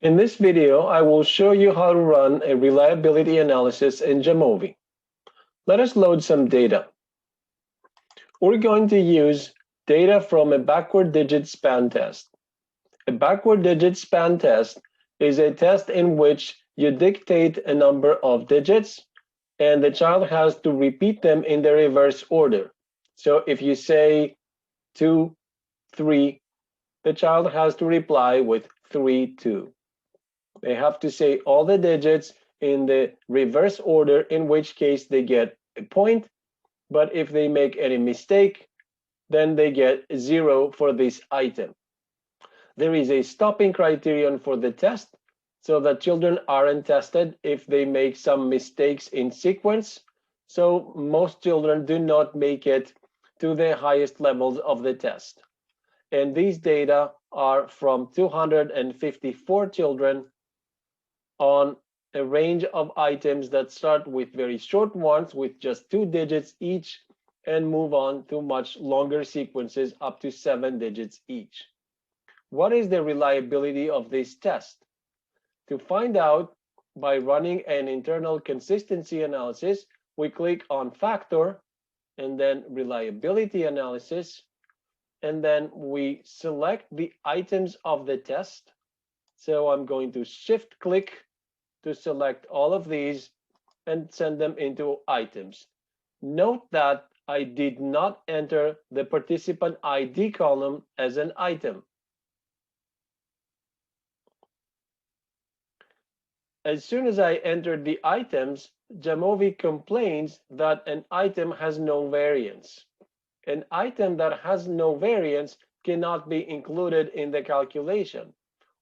In this video, I will show you how to run a reliability analysis in Jamovi. Let us load some data. We're going to use data from a backward digit span test. A backward digit span test is a test in which you dictate a number of digits and the child has to repeat them in the reverse order. So if you say 2, 3, the child has to reply with 3, 2. They have to say all the digits in the reverse order, in which case they get a point. But if they make any mistake, then they get 0 for this item. There is a stopping criterion for the test so that children aren't tested if they make some mistakes in sequence. So most children do not make it to the highest levels of the test. And these data are from 254 children on a range of items that start with very short ones with just 2 digits each and move on to much longer sequences up to 7 digits each. What is the reliability of this test? To find out, by running an internal consistency analysis, we click on factor and then reliability analysis, and then we select the items of the test. So I'm going to shift click to select all of these and send them into items. Note that I did not enter the participant ID column as an item. As soon as I entered the items, Jamovi complains that an item has no variance. An item that has no variance cannot be included in the calculation.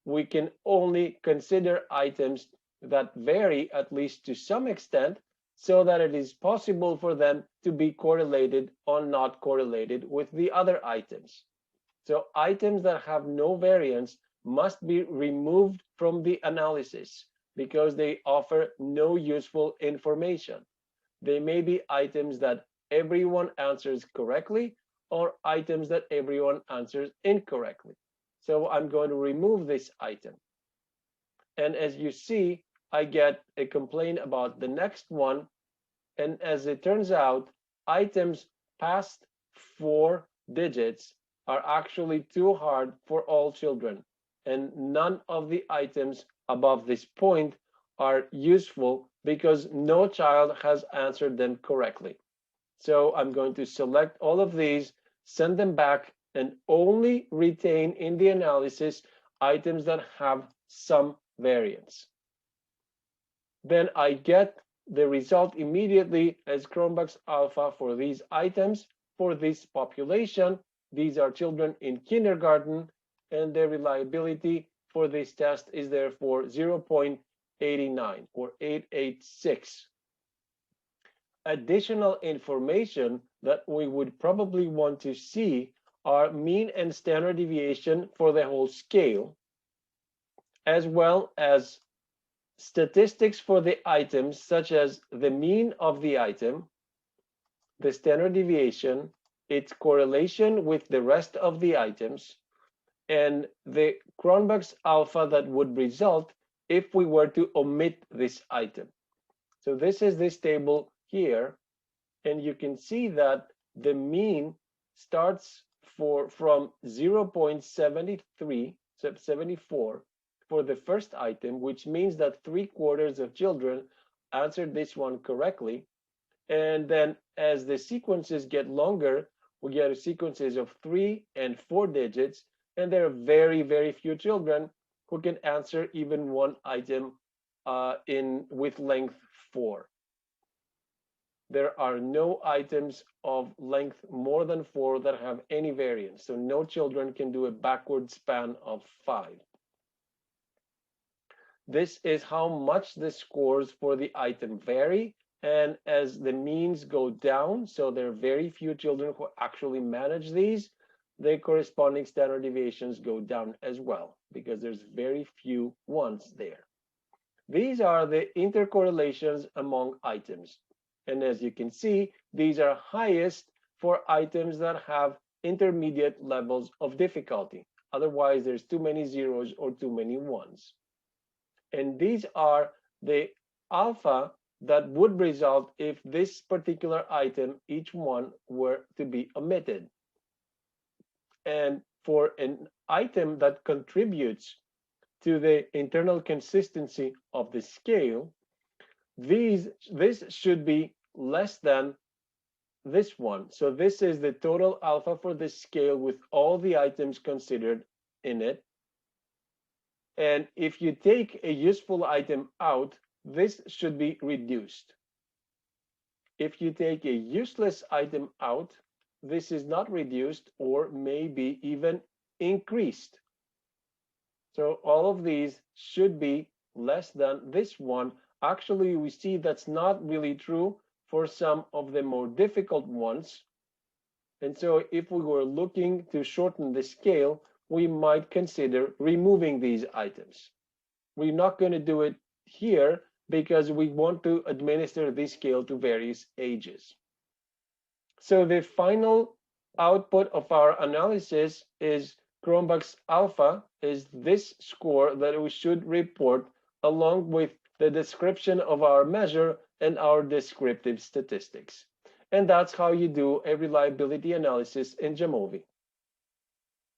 We can only consider items that vary, at least to some extent, so that it is possible for them to be correlated or not correlated with the other items. So items that have no variance must be removed from the analysis because they offer no useful information. They may be items that everyone answers correctly or items that everyone answers incorrectly. So I'm going to remove this item. And as you see, I get a complaint about the next one. And as it turns out, items past 4 digits are actually too hard for all children. And none of the items above this point are useful because no child has answered them correctly. So I'm going to select all of these, send them back, and only retain in the analysis items that have some variance. Then I get the result immediately as Cronbach's alpha for these items. For this population, these are children in kindergarten, and their reliability for this test is therefore 0.89 or 886. Additional information that we would probably want to see are mean and standard deviation for the whole scale, as well as statistics for the items, such as the mean of the item, the standard deviation, its correlation with the rest of the items, and the Cronbach's alpha that would result if we were to omit this item. So this is this table here, and you can see that the mean starts from 0.73, 74 for the first item, which means that 3/4 of children answered this one correctly. And then as the sequences get longer, we get sequences of 3 and 4 digits, and there are very, very few children who can answer even one item with length 4. There are no items of length more than 4 that have any variance. So no children can do a backward span of 5. This is how much the scores for the item vary. And as the means go down, so there are very few children who actually manage these, the corresponding standard deviations go down as well, because there's very few ones there. These are the intercorrelations among items. And as you can see, these are highest for items that have intermediate levels of difficulty. Otherwise, there's too many zeros or too many ones. And these are the alpha that would result if this particular item, each one, were to be omitted. And for an item that contributes to the internal consistency of the scale, this should be less than this one. So this is the total alpha for this scale with all the items considered in it. And if you take a useful item out, this should be reduced. If you take a useless item out, this is not reduced or maybe even increased. So all of these should be less than this one. Actually, we see that's not really true for some of the more difficult ones. And so if we were looking to shorten the scale, we might consider removing these items. We're not going to do it here because we want to administer this scale to various ages. So the final output of our analysis is Cronbach's alpha is this score that we should report along with the description of our measure and our descriptive statistics. And that's how you do a reliability analysis in Jamovi.